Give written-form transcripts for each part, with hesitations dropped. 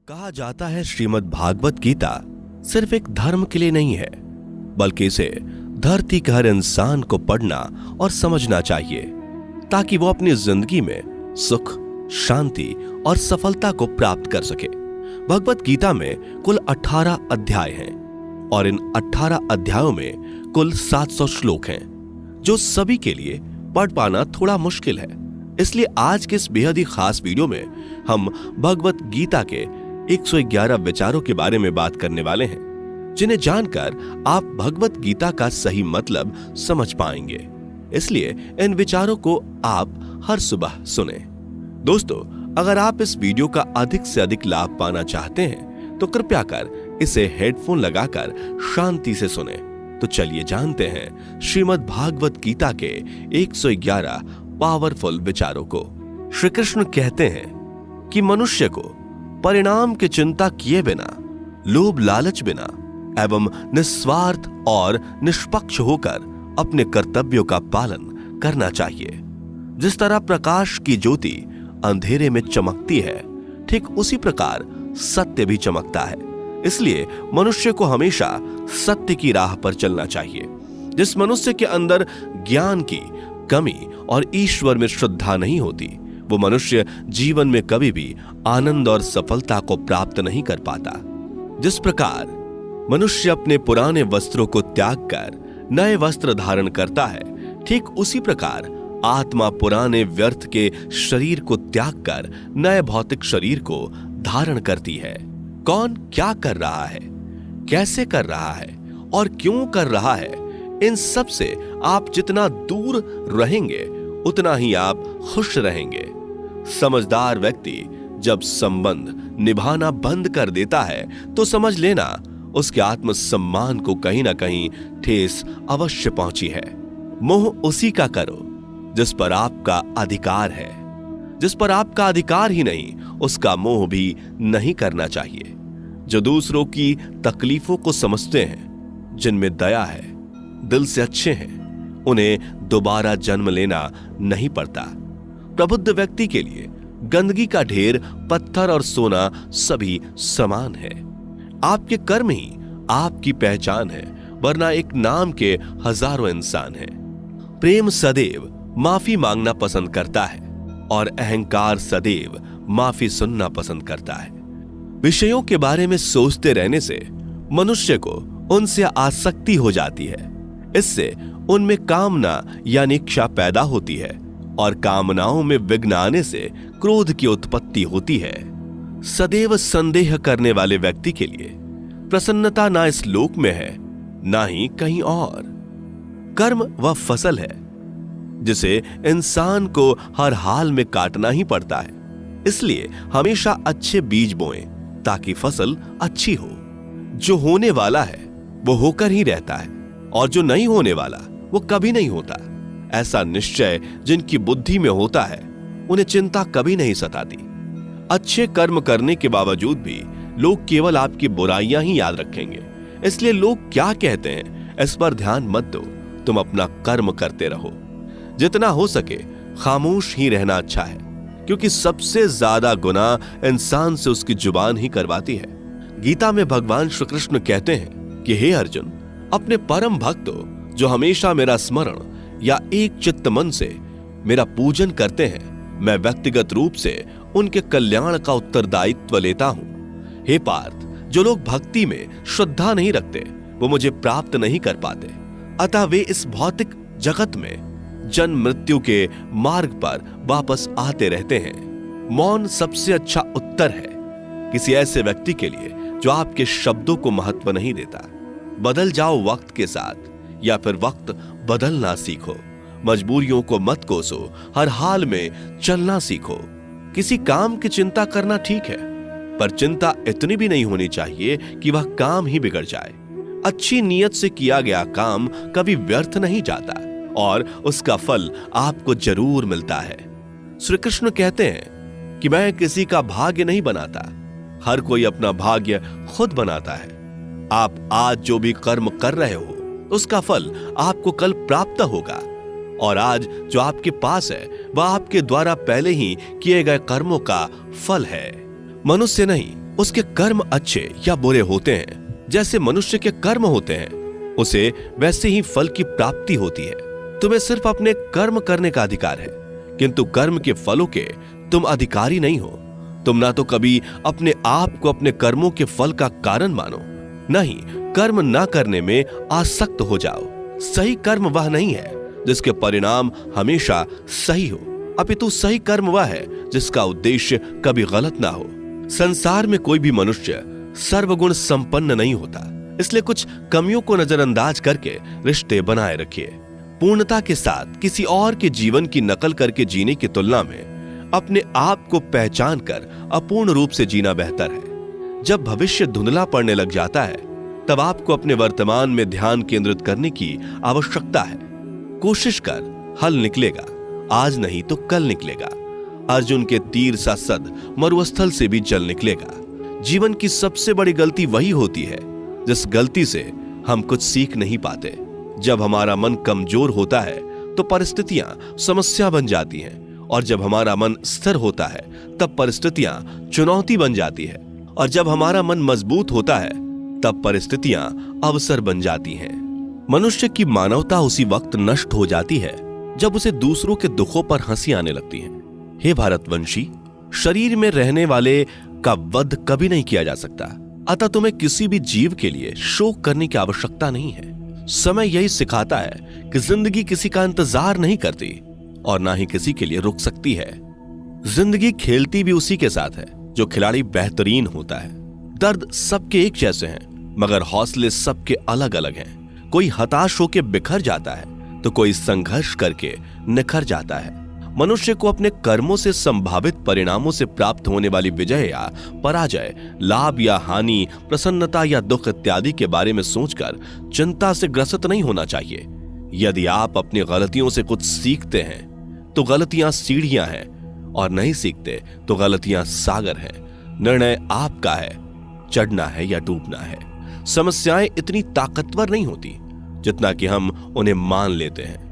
कहा जाता है श्रीमद् भागवत गीता सिर्फ एक धर्म के लिए नहीं है, बल्कि इसे धरती के हर इंसान को पढ़ना और समझना चाहिए ताकि वो अपनी जिंदगी में सुख, शांति और सफलता को प्राप्त कर सके। भगवत गीता में कुल 18 अध्याय हैं और इन 18 अध्यायों में कुल 700 श्लोक हैं, जो सभी के लिए पढ़ पाना थोड़ा मुश्किल है। इसलिए आज के इस बेहद ही खास वीडियो में हम भगवत गीता के 111 विचारों के बारे में बात करने वाले हैं, जिन्हें जानकर आप भगवत गीता का सही मतलब समझ पाएंगे। इसलिए इन विचारों को आप हर सुबह सुने। दोस्तों, अगर आप इस वीडियो का अधिक से अधिक लाभ पाना चाहते हैं तो कृपया कर इसे हेडफोन लगाकर शांति से सुने। तो चलिए जानते हैं श्रीमद् भागवत गीता के 111 पावरफुल विचारों को। श्री कृष्ण कहते हैं कि मनुष्य को परिणाम की चिंता किए बिना, लोभ लालच बिना एवं निस्वार्थ और निष्पक्ष होकर अपने कर्तव्यों का पालन करना चाहिए। जिस तरह प्रकाश की ज्योति अंधेरे में चमकती है, ठीक उसी प्रकार सत्य भी चमकता है। इसलिए मनुष्य को हमेशा सत्य की राह पर चलना चाहिए। जिस मनुष्य के अंदर ज्ञान की कमी और ईश्वर में श्रद्धा नहीं होती, वो मनुष्य जीवन में कभी भी आनंद और सफलता को प्राप्त नहीं कर पाता। जिस प्रकार मनुष्य अपने पुराने वस्त्रों को त्याग कर नए वस्त्र धारण करता है, ठीक उसी प्रकार आत्मा पुराने व्यर्थ के शरीर को त्याग कर नए भौतिक शरीर को धारण करती है। कौन क्या कर रहा है, कैसे कर रहा है और क्यों कर रहा है, इन सब से आप जितना दूर रहेंगे उतना ही आप खुश रहेंगे। समझदार व्यक्ति जब संबंध निभाना बंद कर देता है तो समझ लेना उसके आत्मसम्मान को कहीं ना कहीं ठेस अवश्य पहुंची है। मोह उसी का करो जिस पर आपका अधिकार है। जिस पर आपका अधिकार ही नहीं, उसका मोह भी नहीं करना चाहिए। जो दूसरों की तकलीफों को समझते हैं, जिनमें दया है, दिल से अच्छे हैं, उन्हें दोबारा जन्म लेना नहीं पड़ता। प्रबुद्ध व्यक्ति के लिए गंदगी का ढेर, पत्थर और सोना सभी समान है। आपके कर्म ही आपकी पहचान है, वरना एक नाम के हजारों इंसान हैं। प्रेम सदैव माफी मांगना पसंद करता है और अहंकार सदैव माफी सुनना पसंद करता है। विषयों के बारे में सोचते रहने से मनुष्य को उनसे आसक्ति हो जाती है। इससे उनमें कामना यानी इच्छा पैदा होती है और कामनाओं में विघ्न आने से क्रोध की उत्पत्ति होती है। सदैव संदेह करने वाले व्यक्ति के लिए प्रसन्नता ना इस लोक में है, ना ही कहीं और। कर्म वह फसल है जिसे इंसान को हर हाल में काटना ही पड़ता है। इसलिए हमेशा अच्छे बीज बोएं ताकि फसल अच्छी हो। जो होने वाला है वो होकर ही रहता है और जो नहीं होने वाला वो कभी नहीं होता। ऐसा निश्चय जिनकी बुद्धि में होता है, उन्हें चिंता कभी नहीं सताती। अच्छे कर्म करने के बावजूद भी लोग केवल आपकी बुराइयां ही याद रखेंगे। इसलिए लोग क्या कहते हैं इस पर ध्यान मत दो, तुम अपना कर्म करते रहो। जितना हो सके खामोश ही रहना अच्छा है, क्योंकि सबसे ज्यादा गुनाह इंसान से उसकी जुबान ही करवाती है। गीता में भगवान श्री कृष्ण कहते हैं कि हे अर्जुन, अपने परम भक्तों जो हमेशा मेरा स्मरण या एक चित्त मन से मेरा पूजन करते हैं, मैं व्यक्तिगत रूप से उनके कल्याण का उत्तरदायित्व लेता हूं। हे पार्थ, जो लोग भक्ति में श्रद्धा नहीं रखते वो मुझे प्राप्त नहीं कर पाते। अतः वे इस भौतिक जगत में जन्म मृत्यु के मार्ग पर वापस आते रहते हैं। मौन सबसे अच्छा उत्तर है किसी ऐसे व्यक्ति के लिए जो आपके शब्दों को महत्व नहीं देता। बदल जाओ वक्त के साथ, या फिर वक्त बदलना सीखो। मजबूरियों को मत कोसो, हर हाल में चलना सीखो। किसी काम की चिंता करना ठीक है, पर चिंता इतनी भी नहीं होनी चाहिए कि वह काम ही बिगड़ जाए। अच्छी नीयत से किया गया काम कभी व्यर्थ नहीं जाता और उसका फल आपको जरूर मिलता है। श्री कृष्ण कहते हैं कि मैं किसी का भाग्य नहीं बनाता, हर कोई अपना भाग्य खुद बनाता है। आप आज जो भी कर्म कर रहे हो उसका फल आपको कल प्राप्त होगा, और आज जो आपके पास है वह आपके द्वारा पहले ही किए गए कर्मों का फल है। मनुष्य नहीं, उसके कर्म अच्छे या बुरे होते हैं, जैसे मनुष्य के कर्म होते हैं, उसे वैसे ही फल की प्राप्ति होती है। तुम्हें सिर्फ अपने कर्म करने का अधिकार है, किंतु कर्म के फलों के तुम अधिकारी नहीं हो। तुम ना तो कभी अपने आप को अपने कर्मों के फल का कारण मानो, न ही कर्म ना करने में आसक्त हो जाओ। सही कर्म वह नहीं है जिसके परिणाम हमेशा सही हो, अपितु सही कर्म वह है जिसका उद्देश्य कभी गलत ना हो। संसार में कोई भी मनुष्य सर्वगुण संपन्न नहीं होता, इसलिए कुछ कमियों को नजरअंदाज करके रिश्ते बनाए रखिए। पूर्णता के साथ किसी और के जीवन की नकल करके जीने की तुलना में अपने आप को पहचान कर अपूर्ण रूप से जीना बेहतर है। जब भविष्य धुंधला पड़ने लग जाता है, तब आपको अपने वर्तमान में ध्यान केंद्रित करने की आवश्यकता है। कोशिश कर, हल निकलेगा, आज नहीं तो कल निकलेगा। अर्जुन के तीर सा सद मरुस्थल से भी जल निकलेगा। जीवन की सबसे बड़ी गलती वही होती है जिस गलती से हम कुछ सीख नहीं पाते। जब हमारा मन कमजोर होता है तो परिस्थितियां समस्या बन जाती हैं, और जब हमारा मन स्थिर होता है तब परिस्थितियां चुनौती बन जाती है, और जब हमारा मन मजबूत होता है तब परिस्थितियां अवसर बन जाती हैं। मनुष्य की मानवता उसी वक्त नष्ट हो जाती है जब उसे दूसरों के दुखों पर हंसी आने लगती है। हे भारतवंशी, शरीर में रहने वाले का वध कभी नहीं किया जा सकता, अतः तुम्हें किसी भी जीव के लिए शोक करने की आवश्यकता नहीं है। समय यही सिखाता है कि जिंदगी किसी का इंतजार नहीं करती और ना ही किसी के लिए रुक सकती है। जिंदगी खेलती भी उसी के साथ है जो खिलाड़ी बेहतरीन होता है। दर्द सबके एक जैसे हैं, मगर हौसले सबके अलग अलग हैं। कोई हताश होकर बिखर जाता है तो कोई संघर्ष करके निखर जाता है। मनुष्य को अपने कर्मों से संभावित परिणामों से प्राप्त होने वाली विजय या पराजय, लाभ या हानि, प्रसन्नता या दुख इत्यादि के बारे में सोचकर चिंता से ग्रसित नहीं होना चाहिए। यदि आप अपनी गलतियों से कुछ सीखते हैं तो गलतियां सीढ़ियां हैं, और नहीं सीखते तो गलतियां सागर हैं। निर्णय आपका है, चढ़ना है या डूबना है। समस्याएं इतनी ताकतवर नहीं होती जितना कि हम उन्हें मान लेते हैं।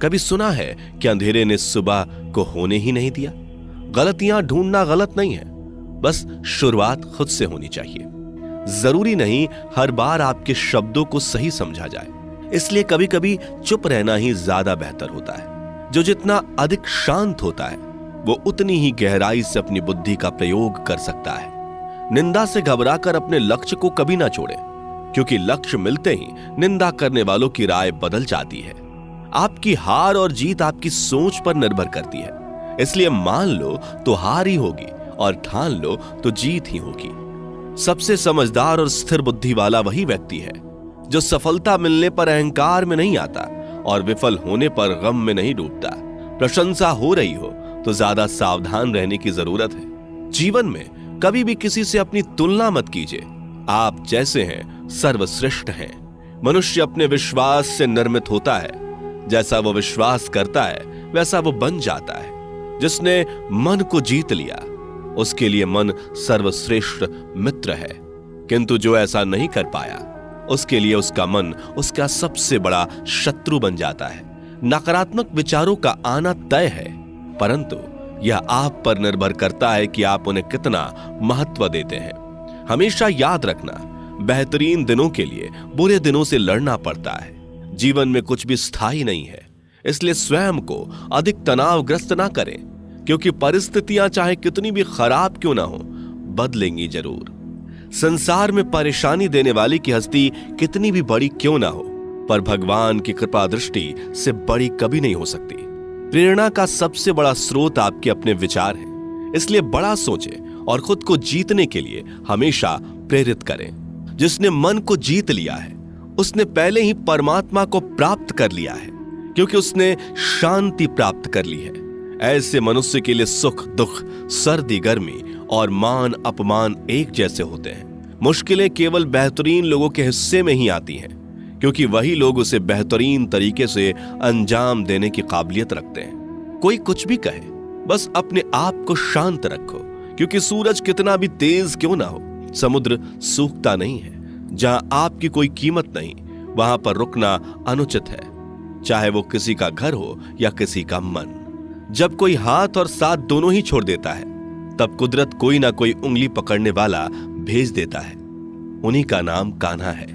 कभी सुना है कि अंधेरे ने सुबह को होने ही नहीं दिया? गलतियां ढूंढना गलत नहीं है, बस शुरुआत खुद से होनी चाहिए। जरूरी नहीं हर बार आपके शब्दों को सही समझा जाए, इसलिए कभी कभी चुप रहना ही ज्यादा बेहतर होता है। जो जितना अधिक शांत होता है वो उतनी ही गहराई से अपनी बुद्धि का प्रयोग कर सकता है। निंदा से घबराकर अपने लक्ष्य को कभी ना छोड़ें, क्योंकि लक्ष्य मिलते ही निंदा करने वालों की राय बदल जाती है। आपकी हार और जीत आपकी सोच पर निर्भर करती है, इसलिए मान लो तो हार ही होगी और ठान लो तो जीत ही होगी। सबसे समझदार और स्थिर बुद्धि वाला वही व्यक्ति है जो सफलता मिलने पर अहंकार में नहीं आता और विफल होने पर गम में नहीं डूबता। प्रशंसा हो रही हो तो ज्यादा सावधान रहने की जरूरत है। जीवन में कभी भी किसी से अपनी तुलना मत कीजिए। आप जैसे हैं सर्वश्रेष्ठ हैं। मनुष्य अपने विश्वास से निर्मित होता है। जैसा वो विश्वास करता है वैसा वो बन जाता है। जिसने मन को जीत लिया उसके लिए मन सर्वश्रेष्ठ मित्र है, किंतु जो ऐसा नहीं कर पाया उसके लिए उसका मन उसका सबसे बड़ा शत्रु बन जाता है। नकारात्मक विचारों का आना तय है, परंतु यह आप पर निर्भर करता है कि आप उन्हें कितना महत्व देते हैं। हमेशा याद रखना, बेहतरीन दिनों के लिए बुरे दिनों से लड़ना पड़ता है। जीवन में कुछ भी स्थायी नहीं है, इसलिए स्वयं को अधिक तनावग्रस्त ना करें, क्योंकि परिस्थितियां चाहे कितनी भी खराब क्यों ना हो, बदलेंगी जरूर। संसार में परेशानी देने वाली की हस्ती कितनी भी बड़ी क्यों ना हो, पर भगवान की कृपा दृष्टि से बड़ी कभी नहीं हो सकती। प्रेरणा का सबसे बड़ा स्रोत आपके अपने विचार हैं, इसलिए बड़ा सोचें और खुद को जीतने के लिए हमेशा प्रेरित करें। जिसने मन को जीत लिया है उसने पहले ही परमात्मा को प्राप्त कर लिया है, क्योंकि उसने शांति प्राप्त कर ली है। ऐसे मनुष्य के लिए सुख दुख, सर्दी गर्मी और मान अपमान एक जैसे होते हैं। मुश्किलें केवल बेहतरीन लोगों के हिस्से में ही आती हैं, क्योंकि वही लोग उसे बेहतरीन तरीके से अंजाम देने की काबिलियत रखते हैं। कोई कुछ भी कहे, बस अपने आप को शांत रखो, क्योंकि सूरज कितना भी तेज क्यों ना हो, समुद्र सूखता नहीं है। जहां आपकी कोई कीमत नहीं, वहां पर रुकना अनुचित है, चाहे वो किसी का घर हो या किसी का मन। जब कोई हाथ और साथ दोनों ही छोड़ देता है तब कुदरत कोई ना कोई उंगली पकड़ने वाला भेज देता है। उन्हीं का नाम कान्हा है।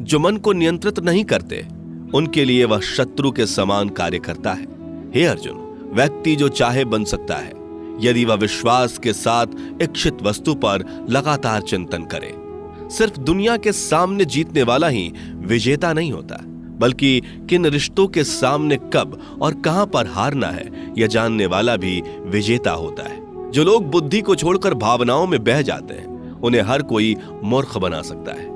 जो मन को नियंत्रित नहीं करते, उनके लिए वह शत्रु के समान कार्य करता है। हे अर्जुन, व्यक्ति जो चाहे बन सकता है यदि वह विश्वास के साथ इच्छित वस्तु पर लगातार चिंतन करे। सिर्फ दुनिया के सामने जीतने वाला ही विजेता नहीं होता, बल्कि किन रिश्तों के सामने कब और कहां पर हारना है यह जानने वाला भी विजेता होता है। जो लोग बुद्धि को छोड़कर भावनाओं में बह जाते हैं, उन्हें हर कोई मूर्ख बना सकता है।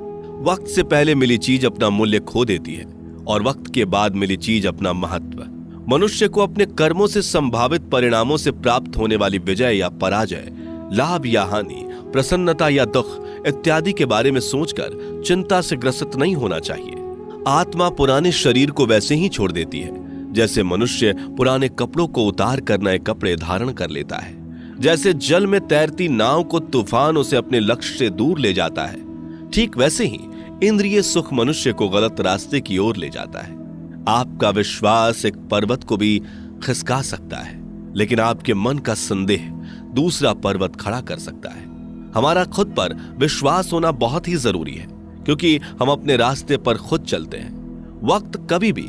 वक्त से पहले मिली चीज अपना मूल्य खो देती है और वक्त के बाद मिली चीज अपना महत्व। मनुष्य को अपने कर्मों से संभावित परिणामों से प्राप्त होने वाली विजय या पराजय, लाभ या हानि, प्रसन्नता या दुख इत्यादि के बारे में सोचकर चिंता से ग्रसित नहीं होना चाहिए। आत्मा पुराने शरीर को वैसे ही छोड़ देती है जैसे मनुष्य पुराने कपड़ों को उतार कर नए कपड़े धारण कर लेता है। जैसे जल में तैरती नाव को तूफान उसे अपने लक्ष्य से दूर ले जाता है, ठीक वैसे ही इंद्रिय सुख मनुष्य को गलत रास्ते की ओर ले जाता है। आपका विश्वास एक पर्वत को भी खिसका सकता है, लेकिन आपके मन का संदेह दूसरा पर्वत खड़ा कर सकता है। हमारा खुद पर विश्वास होना बहुत ही जरूरी है, क्योंकि हम अपने रास्ते पर खुद चलते हैं। वक्त कभी भी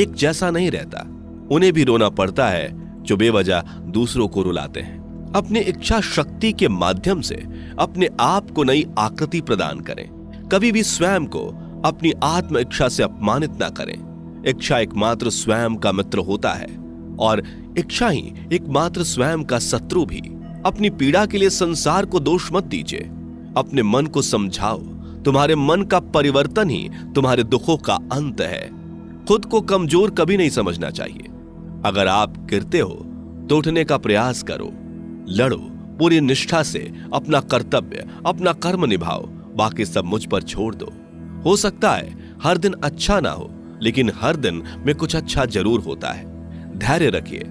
एक जैसा नहीं रहता। उन्हें भी रोना पड़ता है जो बेवजह दूसरों को रुलाते हैं। अपनी इच्छा शक्ति के माध्यम से अपने आप को नई आकृति प्रदान करें। कभी भी स्वयं को अपनी आत्म इच्छा से अपमानित ना करें। इच्छा एकमात्र स्वयं का मित्र होता है और इच्छा ही एकमात्र स्वयं का शत्रु भी। अपनी पीड़ा के लिए संसार को दोष मत दीजिए। अपने मन को समझाओ। तुम्हारे मन का परिवर्तन ही तुम्हारे दुखों का अंत है। खुद को कमजोर कभी नहीं समझना चाहिए। अगर आप गिरते हो तो उठने का प्रयास करो। लड़ो, पूरी निष्ठा से अपना कर्तव्य, अपना कर्म निभाओ। बाकी सब मुझ पर छोड़ दो। हो सकता है हर दिन अच्छा ना हो, लेकिन हर दिन में कुछ अच्छा जरूर होता है। धैर्य रखिए।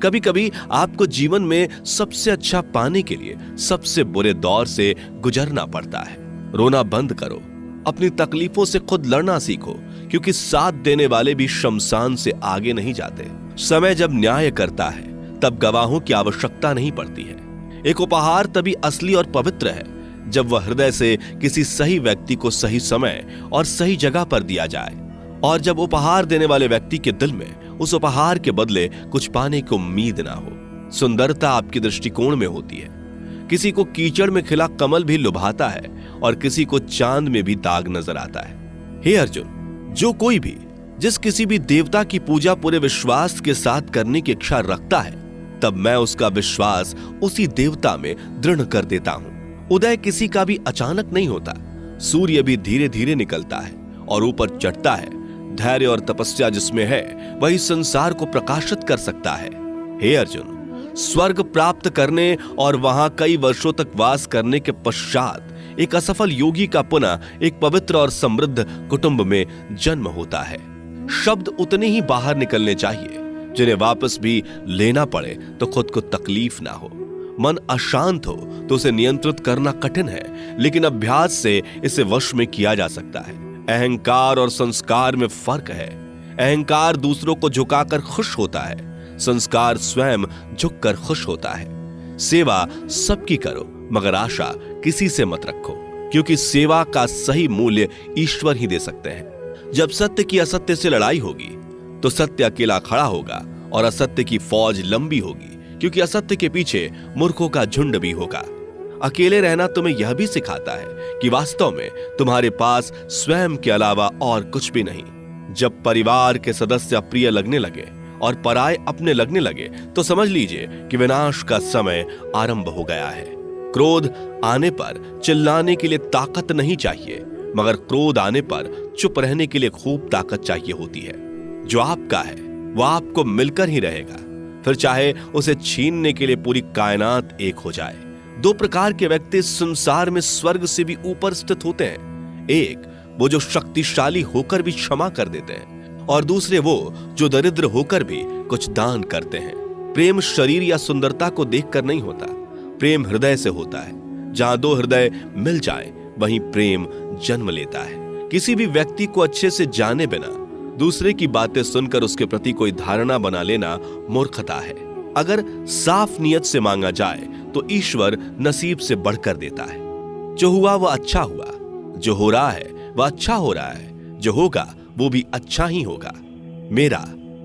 कभी कभी आपको जीवन में सबसे अच्छा पाने के लिए सबसे बुरे दौर से गुजरना पड़ता है। रोना बंद करो। अपनी तकलीफों से खुद लड़ना सीखो, क्योंकि साथ देने वाले भी शमशान से आगे नहीं जाते। समय जब न्याय करता है तब गवाहों की आवश्यकता नहीं पड़ती है। एक उपहार तभी असली और पवित्र है जब वह हृदय से किसी सही व्यक्ति को सही समय और सही जगह पर दिया जाए, और जब उपहार देने वाले व्यक्ति के दिल में उस उपहार के बदले कुछ पाने की उम्मीद ना हो। सुंदरता आपके दृष्टिकोण में होती है। किसी को कीचड़ में खिला कमल भी लुभाता है और किसी को चांद में भी दाग नजर आता है। हे अर्जुन, जो कोई भी जिस किसी भी देवता की पूजा पूरे विश्वास के साथ करने की इच्छा रखता है, तब मैं उसका विश्वास उसी देवता में दृढ़ कर देता हूं। उदय किसी का भी अचानक नहीं होता। सूर्य भी धीरे धीरे निकलता है और ऊपर चढ़ता है। धैर्य और तपस्या जिसमें है वही संसार को प्रकाशित कर सकता है। हे अर्जुन, स्वर्ग प्राप्त करने और वहां कई वर्षों तक वास करने के पश्चात एक असफल योगी का पुनः एक पवित्र और समृद्ध कुटुंब में जन्म होता है। शब्द उतने ही बाहर निकलने चाहिए जिन्हें वापस भी लेना पड़े तो खुद को तकलीफ ना हो। मन अशांत हो तो उसे नियंत्रित करना कठिन है, लेकिन अभ्यास से इसे वश में किया जा सकता है। अहंकार और संस्कार में फर्क है। अहंकार दूसरों को झुकाकर खुश होता है, संस्कार स्वयं झुककर खुश होता है। सेवा सबकी करो, मगर आशा किसी से मत रखो, क्योंकि सेवा का सही मूल्य ईश्वर ही दे सकते हैं। जब सत्य की असत्य से लड़ाई होगी तो सत्य अकेला खड़ा होगा और असत्य की फौज लंबी होगी, क्योंकि असत्य के पीछे मूर्खों का झुंड भी होगा। अकेले रहना तुम्हें यह भी सिखाता है कि वास्तव में तुम्हारे पास स्वयं के अलावा और कुछ भी नहीं। जब परिवार के सदस्य अप्रिय लगने लगे और पराये अपने लगने लगे तो समझ लीजिए कि विनाश का समय आरंभ हो गया है। क्रोध आने पर चिल्लाने के लिए ताकत नहीं चाहिए, मगर क्रोध आने पर चुप रहने के लिए खूब ताकत चाहिए होती है। जो आपका है वह आपको मिलकर ही रहेगा, फिर चाहे उसे छीनने के लिए पूरी कायनात एक हो जाए। दो प्रकार के व्यक्ति संसार में स्वर्ग से भी ऊपर स्थित होते हैं। एक वो जो शक्तिशाली होकर भी क्षमा कर देते हैं, और दूसरे वो जो दरिद्र होकर भी कुछ दान करते हैं। प्रेम शरीर या सुंदरता को देखकर नहीं होता, प्रेम हृदय से होता है। जहां दो हृदय मिल जाए वहीं प्रेम जन्म लेता है। किसी भी व्यक्ति को अच्छे से जाने बिना दूसरे की बातें सुनकर उसके प्रति कोई धारणा बना लेना मूर्खता है। अगर साफ नियत से मांगा जाए तो ईश्वर नसीब से बढ़कर देता है। जो हुआ वह अच्छा हुआ, जो हो रहा है वह अच्छा हो रहा है, जो होगा वो भी अच्छा ही होगा। मेरा,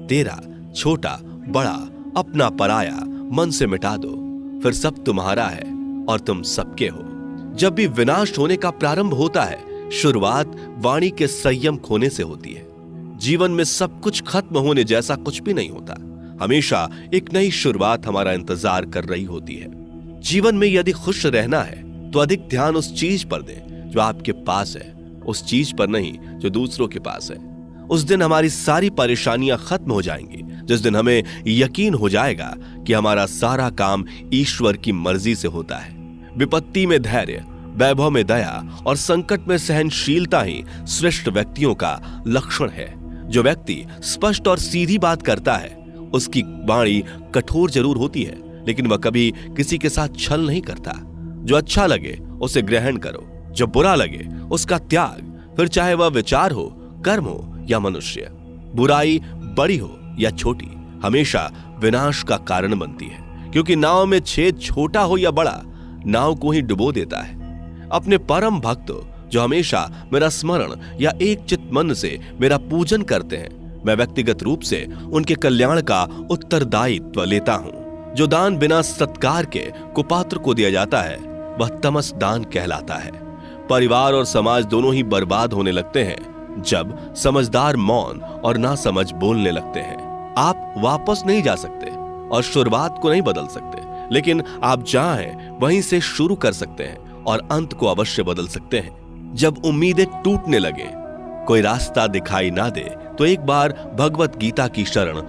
तेरा, छोटा, बड़ा, अपना, पराया मन से मिटा दो, फिर सब तुम्हारा है और तुम सबके हो। जब भी विनाश होने का प्रारंभ होता है, शुरुआत वाणी के संयम खोने से होती है। जीवन में सब कुछ खत्म होने जैसा कुछ भी नहीं होता। हमेशा एक नई शुरुआत हमारा इंतजार कर रही होती है। जीवन में यदि खुश रहना है तो अधिक ध्यान उस चीज पर दें जो आपके पास है, उस चीज पर नहीं जो दूसरों के पास है। उस दिन हमारी सारी परेशानियां खत्म हो जाएंगी, जिस दिन हमें यकीन हो जाएगा कि हमारा सारा काम ईश्वर की मर्जी से होता है। विपत्ति में धैर्य, वैभव में दया और संकट में सहनशीलता ही श्रेष्ठ व्यक्तियों का लक्षण है। जो व्यक्ति स्पष्ट और सीधी बात करता है, उसकी वाणी कठोर जरूर होती है, लेकिन वह कभी किसी के साथ छल नहीं करता। जो अच्छा लगे उसे ग्रहण करो, जो बुरा लगे उसका त्याग, फिर चाहे वह विचार हो, कर्म हो या मनुष्य। बुराई बड़ी हो या छोटी हमेशा विनाश का कारण बनती है, क्योंकि नाव में छेद छोटा हो या बड़ा, नाव को ही डुबो देता है। अपने परम भक्तों जो हमेशा मेरा स्मरण या एक चित्त मन से मेरा पूजन करते हैं, मैं व्यक्तिगत रूप से उनके कल्याण का उत्तरदायित्व लेता हूं। जो दान बिना सत्कार के कुपात्र को दिया जाता है वह तमस दान कहलाता है। परिवार और समाज दोनों ही बर्बाद होने लगते हैं जब समझदार मौन और नासमझ बोलने लगते हैं। आप वापस नहीं जा सकते और शुरुआत को नहीं बदल सकते, लेकिन आप जहां हैं वहीं से शुरू कर सकते हैं और अंत को अवश्य बदल सकते हैं। जब उम्मीदें टूटने लगे, कोई रास्ता दिखाई ना दे, तो एक बार भगवत गीता की शरण